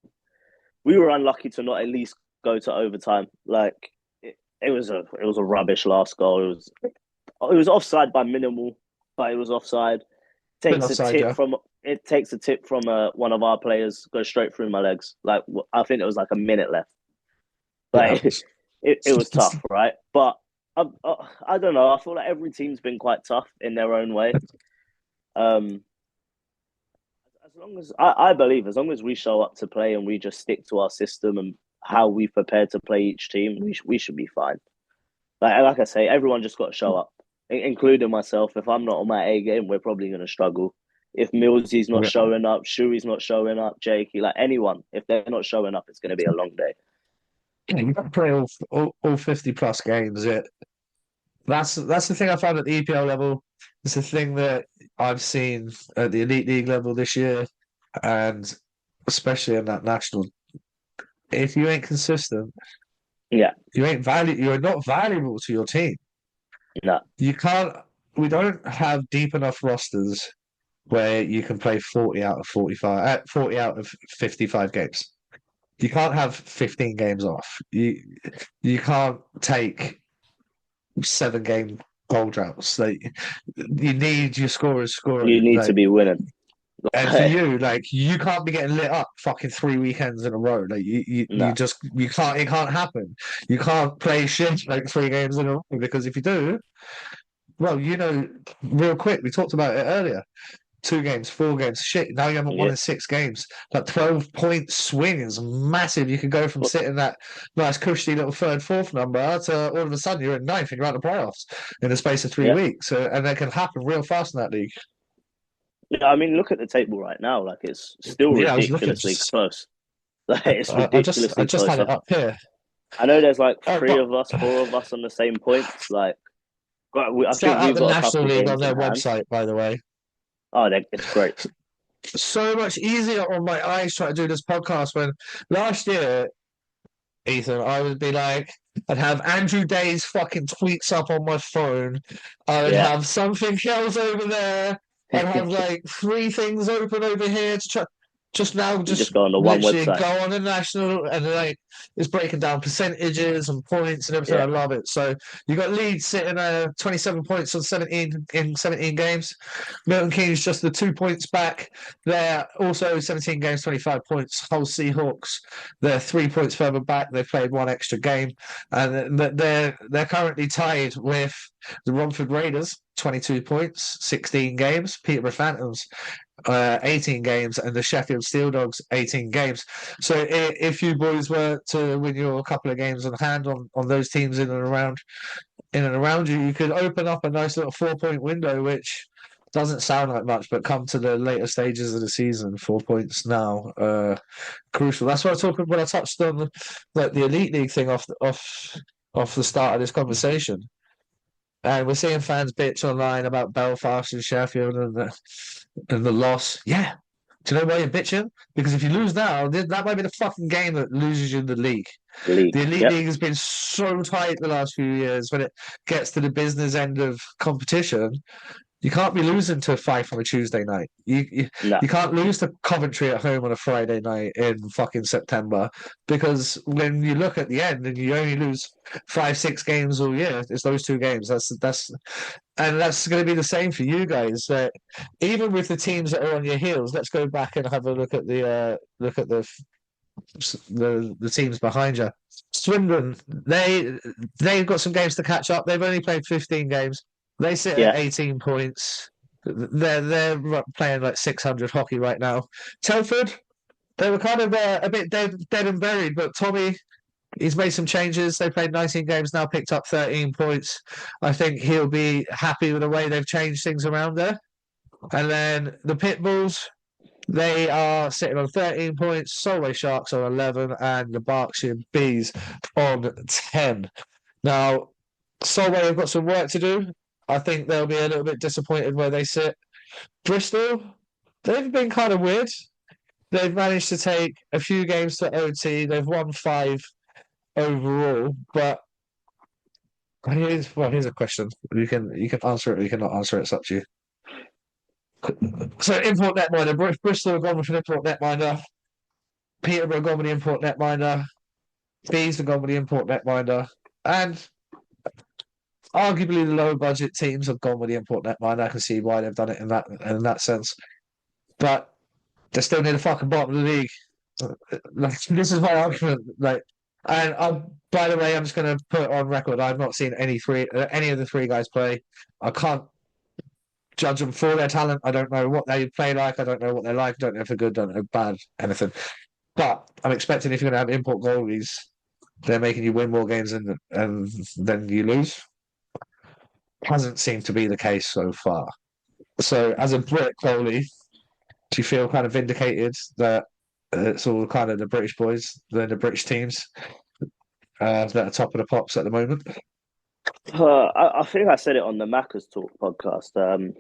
were unlucky to not at least go to overtime. Like it was a rubbish last goal. It was offside by minimal, but it was offside. Takes a tip from one of our players, goes straight through my legs. Like I think it was like a minute left. Like it was tough, right? But I don't know. I feel like every team's been quite tough in their own way. As long as I believe, as long as we show up to play and we just stick to our system and how we prepare to play each team, we should be fine. Like I say, everyone just got to show up, including myself. If I'm not on my A game, we're probably going to struggle. If Millsy's not showing up, Shuey's not showing up, Jakey, like anyone, if they're not showing up, it's going to be a long day. Yeah, you got to play all 50+ games. That's the thing I found at the EPL level. It's the thing that I've seen at the Elite League level this year, and especially in that national. If you ain't consistent, you ain't you're not valuable to your team. No, you can't. We don't have deep enough rosters where you can play 40 out of 45, 40 out of 55 games. You can't have 15 games off. You can't take 7-game goal droughts. Like you need your scorers scoring. You need to be winning. And for you, like you can't be getting lit up fucking 3 weekends in a row. Like you can't. It can't happen. You can't play shit like 3 games in a row because if you do, well, real quick, we talked about it earlier. 2 games, 4 games. Shit, now you haven't won Yeah. in 6 games. That 12-point swing is massive. You could go from Well, sitting that nice cushy little third, fourth number to all of a sudden you're in ninth and you're out of the playoffs in the space of 3 yeah. weeks. And that can happen real fast in that league. Yeah, I mean, look at the table right now. Like, it's still Yeah, I was looking. ridiculously close. Like, it's I ridiculously just close. had it up here. I know there's like But 4 of us on the same points. Like, I shout think out we've the got a National couple League on games their in hand. website, by the way. Oh, it's great. So much easier on my eyes trying to do this podcast when last year, Ethan, I would be like, I'd have Andrew Day's fucking tweets up on my phone. I would Yeah. have something else over there. I'd have like 3 things open over here to try. Just now, You just just go on the one literally website. go on the national and like it's breaking down percentages and points and everything. Yeah. I love it. So you got Leeds sitting 27 points on 17 games. Milton Keynes just the 2 points back. They're also 17 games, 25 points. Hull Seahawks, they're 3 points further back. They've played 1 extra game, and they're currently tied with the Romford Raiders, 22 points, 16 games. Peterborough Phantoms, 18 games, and the Sheffield Steel Dogs 18 games. So if you boys were to win your couple of games on hand on those teams in and around you, you could open up a nice little 4-point window, which doesn't sound like much, but come to the later stages of the season, 4 points now, crucial. That's what I talked when I touched on like the Elite League thing off the start of this conversation. And we're seeing fans bitch online about Belfast and Sheffield and the loss. Yeah. Do you know why you're bitching? Because if you lose now, that might be the fucking game that loses you the league. League. The Elite Yep. League has been so tight the last few years. When it gets to the business end of competition, you can't be losing to Fife on a Tuesday night. You No. can't lose to Coventry at home on a Friday night in fucking September, because when you look at the end and you only lose 5-6 games all year, it's those 2 games. That's going to be the same for you guys. That even with the teams that are on your heels, let's go back and have a look at the teams behind you. Swindon, they've got some games to catch up. They've only played 15 games. They sit at 18 points. They're playing like 600 hockey right now. Telford, they were kind of a bit dead and buried, but Tommy, he's made some changes. They played 19 games now, picked up 13 points. I think he'll be happy with the way they've changed things around there. And then the Pitbulls, they are sitting on 13 points. Solway Sharks on 11, and the Berkshire Bees on 10. Now, Solway have got some work to do. I think they'll be a little bit disappointed where they sit. Bristol, they've been kind of weird. They've managed to take a few games to OT. They've won 5 overall, but here's a question. You can answer it or you cannot answer it. It's up to you. So import netminder. Bristol have gone with an import netminder. Peterborough have gone with the import netminder. Bees have gone with the import netminder. And arguably the lower budget teams have gone with the import netminder. I can see why they've done it in that sense. But they're still near the fucking bottom of the league. Like, this is my argument. Like, and by the way, I'm just going to put on record, I've not seen any of the 3 guys play. I can't judge them for their talent. I don't know what they play like. I don't know what they're like. I don't know if they're good, don't know bad, anything. But I'm expecting if you're going to have import goalies, they're making you win more games and then you lose. Hasn't seemed to be the case so far. So as a Brit goalie, do you feel kind of vindicated that it's all kind of the British boys, the British teams that are top of the pops at the moment? I think I said it on the Macca's Talk podcast.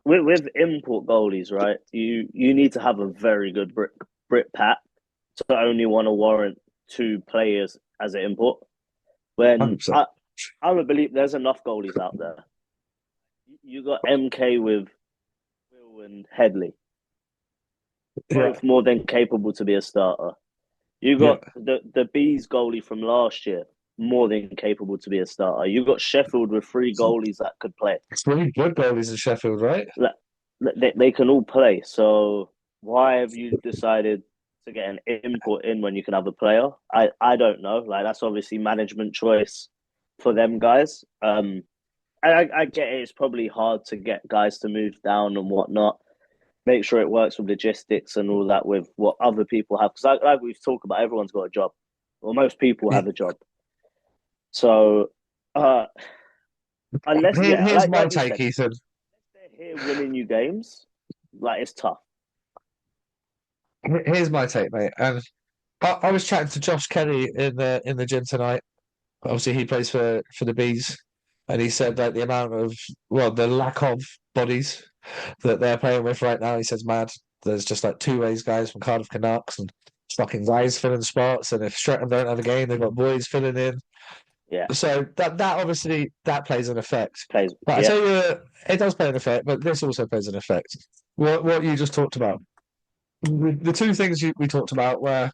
With import goalies, right? You need to have a very good Brit pack to only want to warrant 2 players as an import. When 100%. I would believe there's enough goalies out there. You got MK with Will and Headley, both more than capable to be a starter. You got the Bees goalie from last year, more than capable to be a starter. You got Sheffield with 3 goalies that could play. It's really good goalies in Sheffield, right? They can all play. So why have you decided to get an import in when you can have a player? I don't know. Like, that's obviously management choice for them guys. I get it. It's probably hard to get guys to move down and whatnot. make sure it works with logistics and all that with what other people have. Because like we've talked about, everyone's got a job, or most people have a job. So unless, yeah, Here's my like you take, said, Ethan. they're here winning you games, like it's tough. Here's my take, mate. And I was chatting to Josh Kelly in the gym tonight. Obviously, he plays for the Bees, and he said that the amount of the lack of bodies that they're playing with right now, he says, mad. There's just like two ways guys from Cardiff Canucks and fucking guys filling spots, and if Streatham don't have a game, they've got boys filling in. Yeah, So that obviously that plays an effect. plays. But I Yeah, tell you, it does play an effect, but this also plays an effect. What you just talked about. The two things we talked about were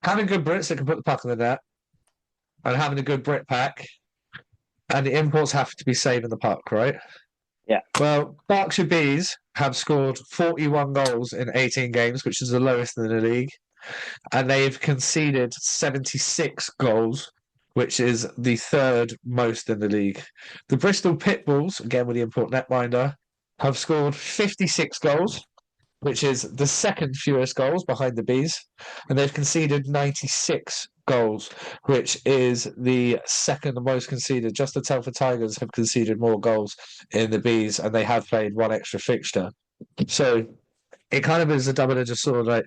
having good Brits that can put the puck in the net and having a good Brit pack, and the imports have to be saving the puck, right? yeah, Well, Berkshire Bees have scored 41 goals in 18 games, which is the lowest in the league, and they've conceded 76 goals, which is the third most in the league. The Bristol Pitbulls, again with the import netminder, have scored 56 goals, which is the second fewest goals behind the Bees, and they've conceded 96 goals, which is the second most conceded. Just the Telford Tigers have conceded more goals in the Bees, and they have played one extra fixture. So it kind of is a double-edged sword. Like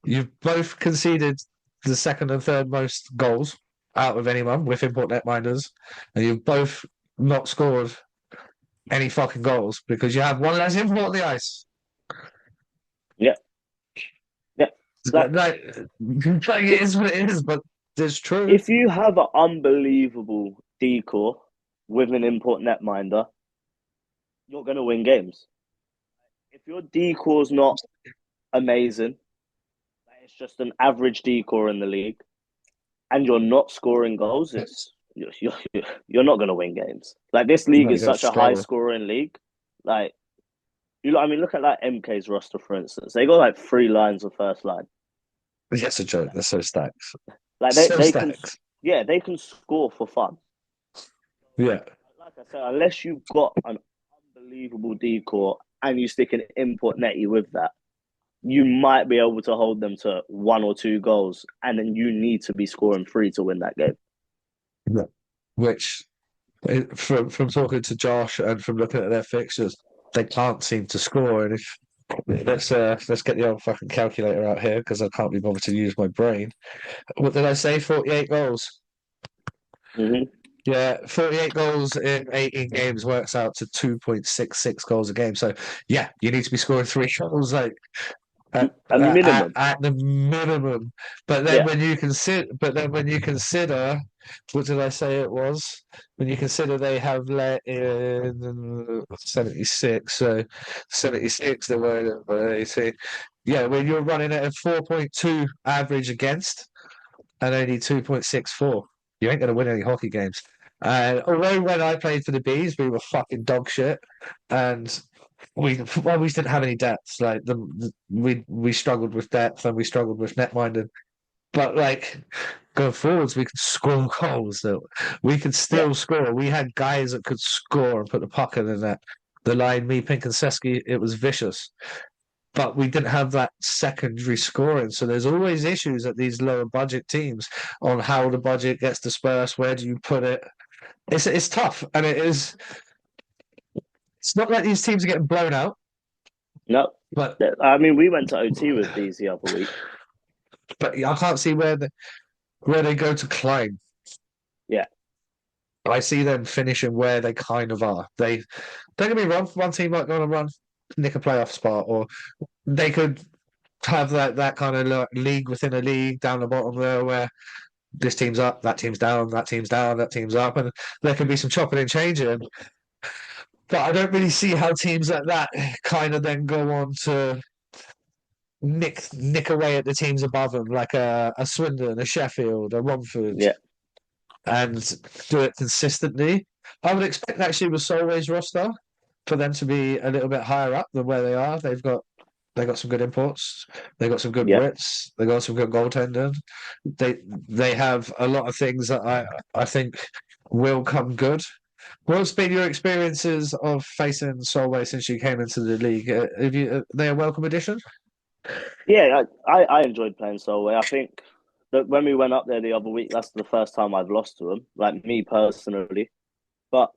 you've both conceded the second and third most goals out of anyone with import netminders, and you've both not scored any fucking goals because you have one less import on the ice. yeah, yeah. Like Like, it is what it is, but it's true. if you have an unbelievable decor with an import netminder, you're gonna win games. If your decor's not amazing, it's just an average decor in the league, and you're not scoring goals, it's you're not going to win games. Like this league No, is you're such a high struggle. scoring league. Like I mean, look at like MK's roster for instance. They got like three lines of first line. That's a joke. They're so stacks. Like So they can stacks. yeah they can score for fun. Yeah. Like I said, unless you've got an unbelievable decor and you stick an import netty with that, you might be able to hold them to one or two goals, and then you need to be scoring three to win that game. Yeah. Which, from talking to Josh and from looking at their fixtures, they can't seem to score. And if let's get the old fucking calculator out here because I can't be bothered to use my brain. What did I say? 48 goals. Mm-hmm. Yeah, 48 goals in 18 games works out to 2.66 goals a game. So, yeah, you need to be scoring three goals like A minimum. at the minimum. But then Yeah. when you consider, what did I say it was? When you consider they have let in 76, so 76 they were, yeah, when you're running at a 4.2 average against and only 2.64, you ain't going to win any hockey games. And although when I played for the Bees, we were fucking dog shit, and we didn't have any depth. Like we struggled with depth and we struggled with netminding. But like going forwards, we could score goals. Though we could Yeah. still score. We had guys that could score and put the puck in the net. The line, me, Pink, and Seski, it was vicious. But we didn't have that secondary scoring. So there's always issues at these lower budget teams on how the budget gets dispersed. Where do you put it? It's tough, and it is. It's not like these teams are getting blown out, No. but I mean, we went to OT with these the other week. I can't see where they go to climb. Yeah. I see them finishing where they kind of are. They don't get me wrong. One team might go on a run, nick a playoff spot, or they could have that kind of league within a league down the bottom there, where this team's up, that team's down, that team's down, that team's up, and there can be some chopping and changing. But I don't really see how teams like that kind of then go on to nick away at the teams above them, like a Swindon, a Sheffield, a Romford, Yeah. and do it consistently. I would expect actually with Solway's roster for them to be a little bit higher up than where they are. They got some good imports. They got some good Yeah. Brits. They got some good goaltending. They have a lot of things that I think will come good. What's been your experiences of facing Solway since you came into the league? Have you, are they a welcome addition? Yeah, I enjoyed playing Solway. I think that when we went up there the other week, that's the first time I've lost to them, like me personally. But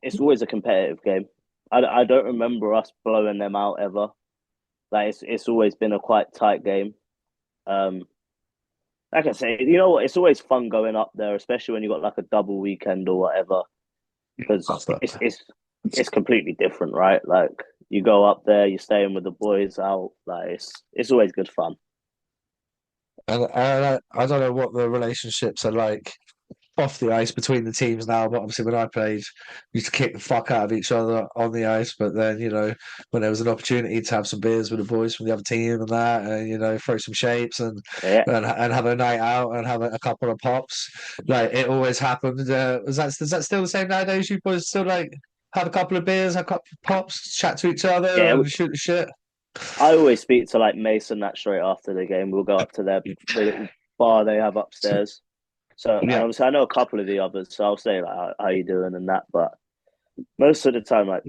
it's always a competitive game. I don't remember us blowing them out ever. Like it's always been a quite tight game. Um, like I say, you know what? It's always fun going up there, especially when you got like a double weekend or whatever, because That's that. it's completely different, right? Like you go up there, you're staying with the boys out. Like it's always good fun. And I don't know what the relationships are like off the ice between the teams now, but obviously when I played, we used to kick the fuck out of each other on the ice. But then, when there was an opportunity to have some beers with the boys from the other team and that, and throw some shapes and Yeah, and have a night out and have a couple of pops, like it always happened. Is that still the same nowadays? You boys still like have a couple of beers, have a couple of pops, chat to each other, yeah. and shoot the shit? I always speak to like Mason that straight after the game. We'll go up to the little bar they have upstairs. So and Yeah, obviously I know a couple of the others, so I'll say like how you doing and that. But most of the time, like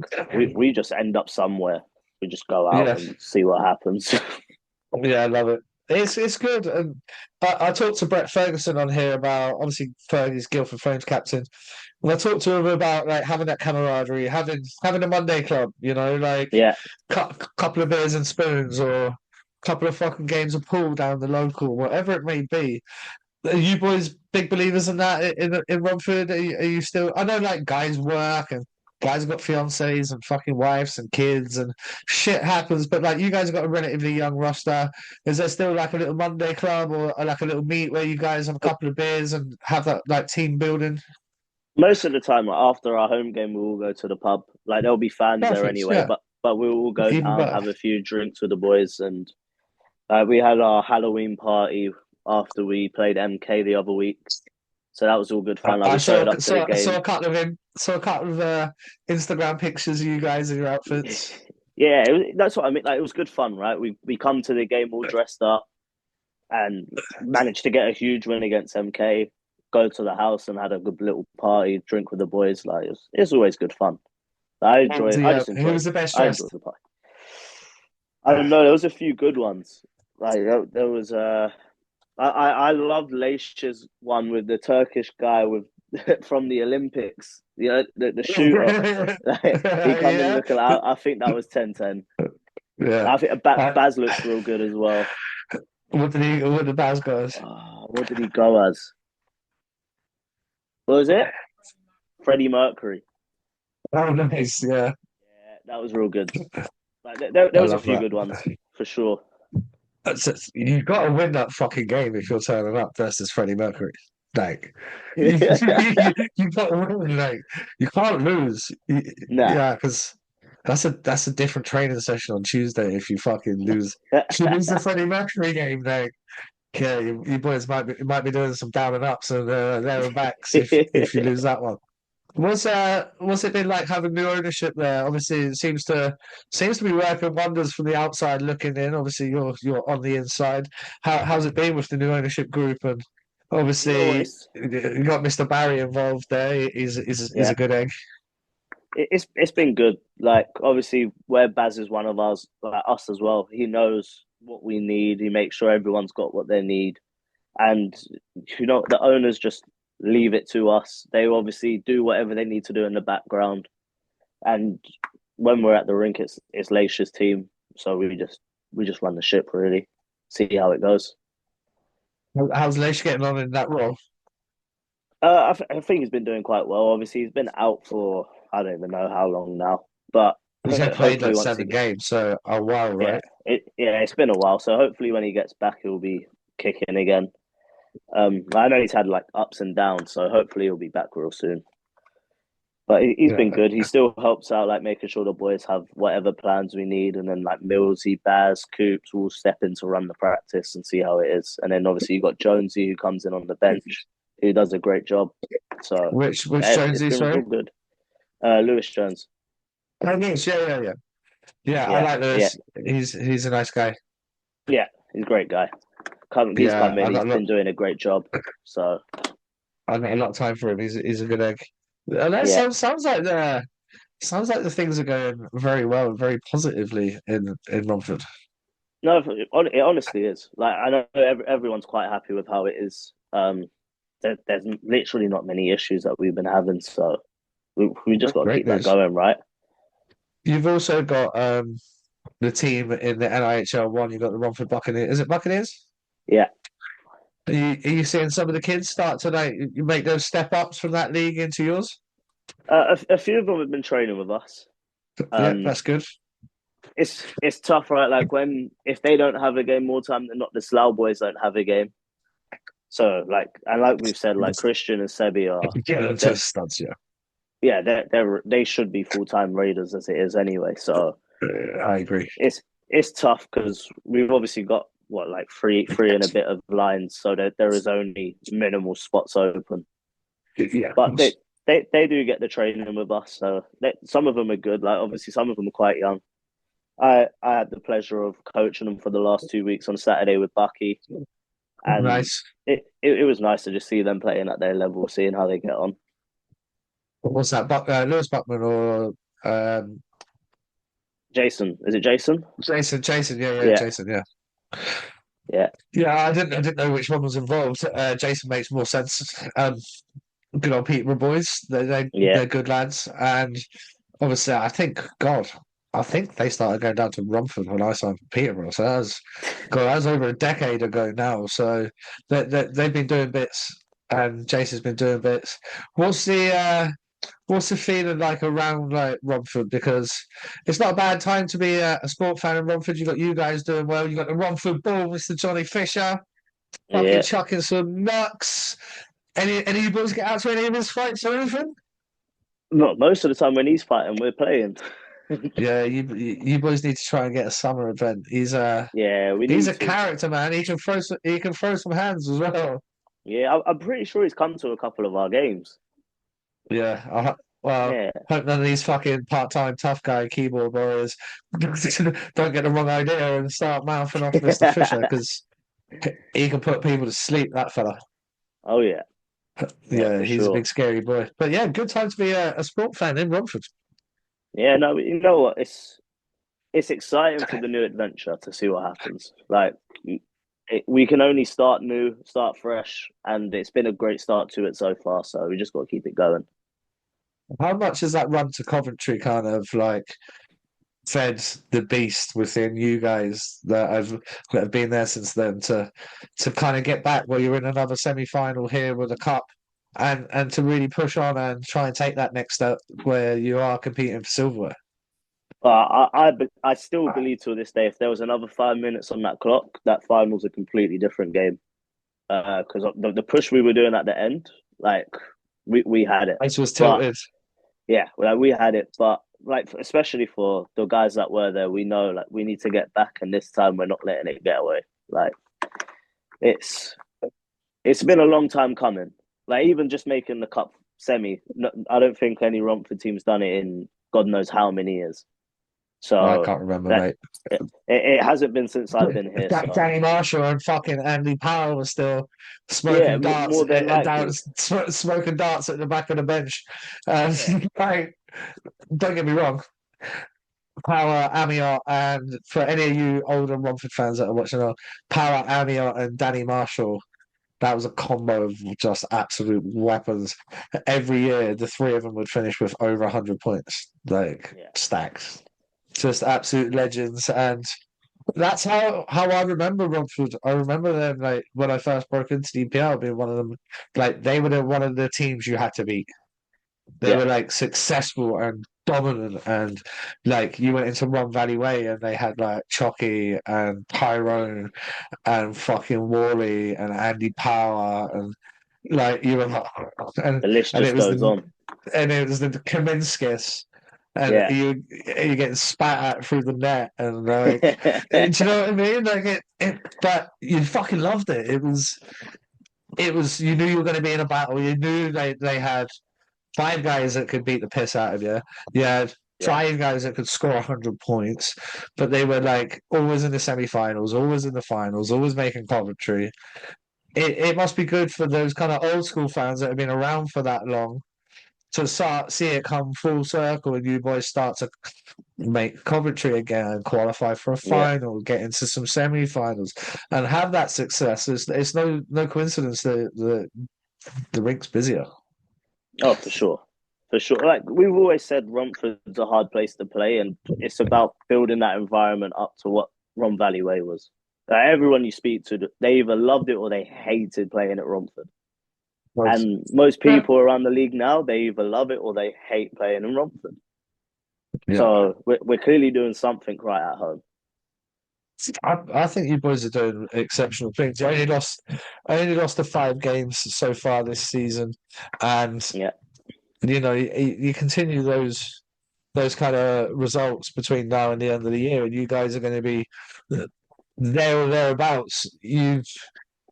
we just end up somewhere. We just go out yeah. and see what happens. Yeah, I love it. It's good. And I talked to Brett Ferguson on here about obviously Fergie's Guildford Flames captain. And I talked to him about like having that camaraderie, having a Monday club, like Yeah, couple of beers and spoons or a couple of fucking games of pool down the local, whatever it may be. Are you boys big believers in that in Romford? Are you still? I know like guys work and guys have got fiancés and fucking wives and kids and shit happens, but like you guys have got a relatively young roster. Is there still like a little Monday club or like a little meet where you guys have a couple of beers and have that like team building? most of the time, like, after our home game, we will go to the pub. Like there'll be fans there Perfect. anyway, Yeah. but we will go Even down, better. have a few drinks with the boys, and we had our Halloween party after we played MK the other week. So that was all good fun. Like I we saw showed up to the saw game. a couple of Instagram pictures of you guys in your outfits. Yeah, that's what I mean. Like it was good fun, right? We come to the game all dressed up and managed to get a huge win against MK. Go to the house and had a good little party, drink with the boys. Like it's always good fun. I enjoy it. I just Who enjoy. was the best I enjoy dressed? the party. I don't know. There was a few good ones. Like there was I loved Leish's one with the Turkish guy with from the Olympics. The shooter. He come in Yeah, looking. I think that was 10-10. yeah. I think Uh, Baz looks real good as well. what the Baz guys? What did he go as? What was it? Freddie Mercury. Oh, nice. Yeah, Yeah, that was real good. Like there I was a love few that. good ones for sure. You've got to win that fucking game if you're turning up versus Freddie Mercury. Like, you got to win. Like, you can't lose. Nah. Yeah, because that's a different training session on Tuesday if you fucking lose. If you lose the Freddie Mercury game, like, yeah, you boys might be doing some down and ups and there and backs if you lose that one. What's it been like having new ownership there? Obviously, it seems to be working wonders from the outside looking in. Obviously, you're on the inside. How's it been with the new ownership group? And You know what? obviously, you got Mr. Barry involved there. He's Yeah. a good egg. It's been good. Like obviously, where Baz is one of us, like us as well. He knows what we need. He makes sure everyone's got what they need, and the owners just leave it to us. They obviously do whatever they need to do in the background, and when we're at the rink, it's Leisha's team, so we just run the ship really, see how it goes. How's Leish getting on in that role? I think he's been doing quite well. Obviously, he's been out for I don't even know how long now, but He's only played hopefully like once he 7 games, so a while, yeah right? it's been a while. So hopefully when he gets back, he'll be kicking again. I know he's had like ups and downs, so hopefully he'll be back real soon. But he's been Yeah. good. He still helps out, like making sure the boys have whatever plans we need, and then like Millsy, Baz, Coops will step in to run the practice and see how it is. And then obviously you got Jonesy who comes in on the bench, who does a great job. So Which yeah, it's Jonesy, been sorry? real good. Lewis Jones, Oh, yes, yeah. Yeah, I yeah, like yeah, Lewis. He's a nice guy. yeah, he's a great guy. He's Yeah, come in, he's been doing a great job. So I got a lot of time for him. He's a good egg. And that Yeah. sounds like the things are going very well, very positively in Romford. No, it honestly is. Like I know everyone's quite happy with how it is. There's literally not many issues that we've been having, so we just That's got to great keep that news. going, right? You've also got the team in the NIHL one. You've got the Romford Buccaneers. Is it Buccaneers? Yeah. Are you seeing some of the kids start to like you make those step ups from that league into yours? A few of them have been training with us. Yeah, Um, that's good. it's tough, right? Like when if they don't have a game more time than not, the Slough boys don't have a game. So like we've said, like Christian and Sebi are Get them to they're studs, yeah. yeah they should be full-time Raiders as it is anyway. So I agree. it's tough because we've obviously got what like three and a bit of lines, so there is only minimal spots open. Yeah, of But course. they do get the training with us, so some of them are good. Like obviously some of them are quite young. I had the pleasure of coaching them for the last 2 weeks on Saturday with Bucky, and Nice. it was nice to just see them playing at their level, seeing how they get on. What's that? Lewis Buckman or um, Jason, is it Jason? Jason? Jason, yeah, Yeah, Jason, yeah. yeah, Yeah, I didn't know which one was involved. Jason makes more sense. Good old Peterborough boys. yeah, They're good lads, and obviously, I think they started going down to Romford when I signed for Peterborough. So that was over a decade ago now. So they've been doing bits, and Jason's been doing bits. What's the feeling like around like Romford? Because it's not a bad time to be a sport fan in Romford. You got you guys doing well. You got the Romford Bull, Mr. Johnny Fisher, fucking yeah. chucking some nuts. Any of you boys get out to any of his fights or anything? Not most of the time when he's fighting, we're playing. Yeah, you boys need to try and get a summer event. Yeah, we He's need a to. character, man. He can throw some hands as well. Yeah, I'm pretty sure he's come to a couple of our games. Yeah. Well, Yeah, hope none of these fucking part-time tough guy keyboard warriors don't get the wrong idea and start mouthing off Mr. Fisher because he can put people to sleep. That fella. oh yeah, yeah Yeah, for he's a sure. big scary boy. But yeah, good time to be a sport fan in Romford. Yeah, no, you know what? It's exciting for the new adventure to see what happens. Like we can only start new, start fresh, and it's been a great start to it so far. So we just got to keep it going. How much has that run to Coventry kind of like fed the beast within you guys that have been there since then to kind of get back where you're in another semi-final here with a cup and to really push on and try and take that next step where you are competing for silverware. But I still believe to this day, if there was another 5 minutes on that clock, that final's a completely different game. Because the push we were doing at the end, like we had it, It was but tilted. yeah, like we had it, but like especially for the guys that were there, we know like we need to get back, and this time we're not letting it get away. Like it's it's been a long time coming. Like even just making the cup semi, I don't think any Romford team's done it in God knows how many years. I So can't remember, that mate. it hasn't been since I've been here. So Danny Marshall and fucking Andy Powell were still yeah, smoking darts, more than down, likely. smoking darts at the back of the bench. Yeah, Like, don't get me wrong, Power, Amiot, and for any of you older Romford fans that are watching, Power, Amiot, and Danny Marshall, that was a combo of just absolute weapons. Every year, the three of them would finish with over 100 points, like yeah, stacked. Just absolute legends. And that's how I remember Romford. I remember them like when I first broke into the EPL being one of them. Like they were one of the teams you had to beat. They yeah. were like successful and dominant, and like you went into Ron Valley Way and they had like Chucky and Tyrone and fucking Wally and Andy Power and like you were like, The list and it just was goes the on. Kaminskis and Yeah, you getting spat at through the net and like do you know what I mean? Like but you fucking loved it. It was you knew you were going to be in a battle. You knew they had five guys that could beat the piss out of you. You had yeah, five guys that could score 100 points, but they were like always in the semi-finals, always in the finals, always making Coventry. It must be good for those kind of old school fans that have been around for that long to start see it come full circle and you boys start to make Coventry again and qualify for a Yeah. final, get into some semi-finals, and have that success. It's no coincidence that the rink's busier. Oh, for sure. For sure. Like we've always said, Romford's a hard place to play, and it's about building that environment up to what Ron Valley Way was. Like, everyone you speak to, they either loved it or they hated playing at Romford. And most people around the league now, they either love it or they hate playing in Romford. Yeah. So we're clearly doing something right at home. I think you boys are doing exceptional things. You only lost the 5 games so far this season, and Yeah. you continue those kind of results between now and the end of the year, and you guys are going to be there or thereabouts. You're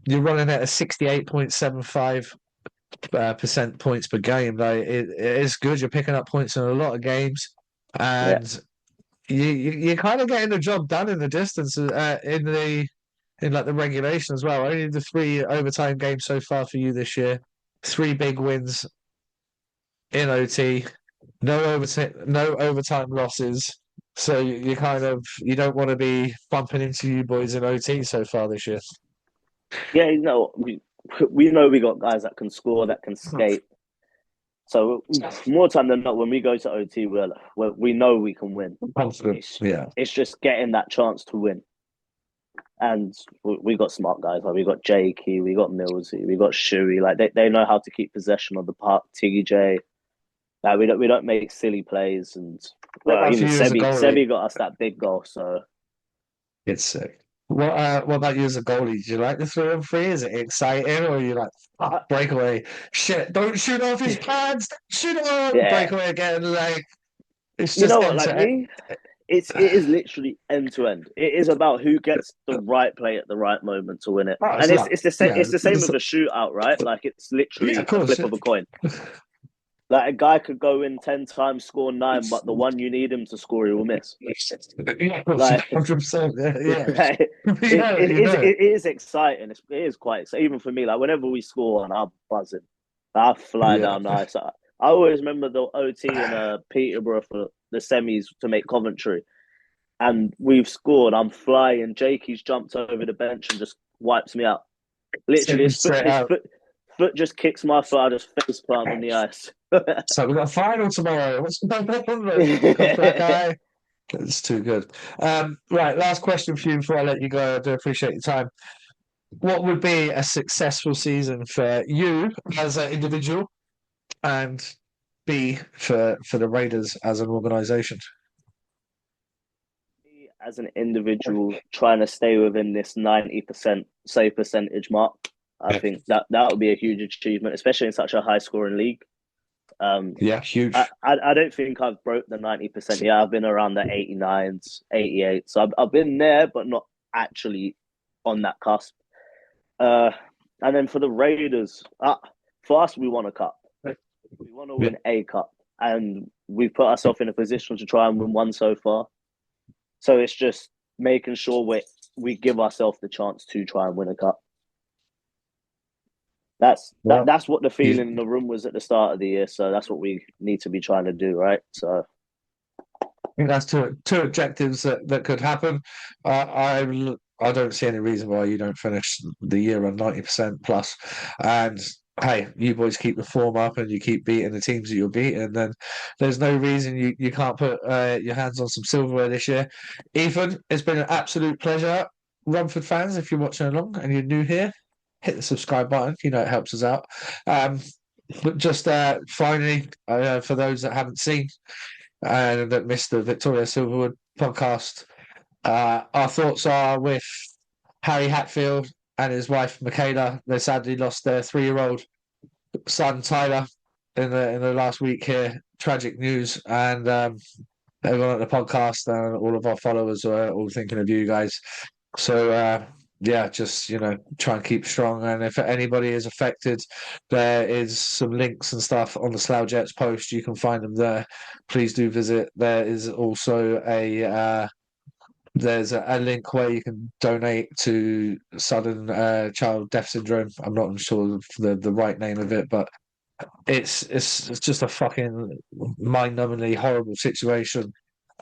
running at a 68.75% points per game. Like it is good. You're picking up points in a lot of games, and you're kind of getting the job done in the distance in like the regulation as well. Only the 3 overtime games so far for you this year. 3 big wins in OT. No overtime losses. So you you don't want to be bumping into you boys in OT so far this year. Yeah, we know we got guys that can score, that can skate. So more time than not, when we go to OT, we know we can win. It's just getting that chance to win. And we got smart guys. Like we got Jakey, we got Millsy, we got Shuey. Like they know how to keep possession of the puck. TJ. Like we don't make silly plays. And even Sebi got us that big goal. So it's sick. What about you as a goalie? Do you like the 3-on-3? Is it exciting, or are you like breakaway? Shit! Don't shoot off his pads. Shoot it off. Yeah. Breakaway again. Like it's just like me. It is literally end to end. It is about who gets the right play at the right moment to win it, and it's the same. Yeah, it's the same with a shootout, right? Like it's literally a flip of a coin. Like a guy could go in 10 times, score 9, but the one you need him to score, he will miss. Yeah, like 100%. Yeah. It is exciting. It is quite exciting. Even for me, like whenever we score and I'm buzzing, I fly down the ice. I always remember the OT in Peterborough for the semis to make Coventry, and we've scored. I'm flying. Jakey's jumped over the bench and just wipes me out. Literally, his foot just kicks my foot. I just face plant on the ice. So we've got a final tomorrow. What's going on? It's too good. Right, last question for you before I let you go. I do appreciate your time. What would be a successful season for you as an individual, and B for the Raiders as an organisation? As an individual, trying to stay within this 90% save percentage mark, I think that would be a huge achievement, especially in such a high scoring league. Huge. I don't think I've broke the 90% yet. I've been around the 89s, 88s. So I've been there, but not actually on that cusp. And then for the Raiders, for us, we want a cup. We want to win a cup. And we've put ourselves in a position to try and win one so far. So it's just making sure we give ourselves the chance to try and win a cup. That's what the feeling in the room was at the start of the year. So that's what we need to be trying to do, right? So I think that's two objectives that could happen. I don't see any reason why you don't finish the year on 90% plus. And hey, you boys keep the form up and you keep beating the teams that you're beating, then there's no reason you can't put your hands on some silverware this year. Ethan, it's been an absolute pleasure. Romford fans, if you're watching along and you're new here, hit the subscribe button. You know it helps us out. But just finally, for those that haven't seen and that missed the Victoria Silverwood podcast, our thoughts are with Harry Hatfield and his wife Michaela. They sadly lost their 3-year-old son Tyler in the last week here. Tragic news, and everyone at the podcast and all of our followers are all thinking of you guys. So just try and keep strong. And if anybody is affected, there is some links and stuff on the Slough Jets post. You can find them there. Please do visit. There is also there's a link where you can donate to Sudden Child Death Syndrome. I'm not sure the right name of it, but it's just a fucking mind-numbingly horrible situation.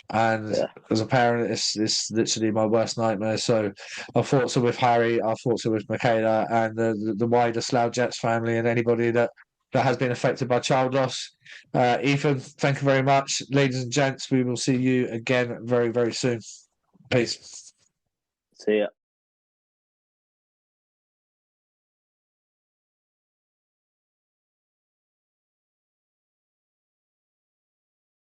And Yeah. as a parent, it's literally my worst nightmare. So our thoughts are with Harry, our thoughts are with Michaela, and the wider Slough Jets family, and anybody that has been affected by child loss. Ethan, thank you very much, ladies and gents. We will see you again very, very soon. Peace. See ya.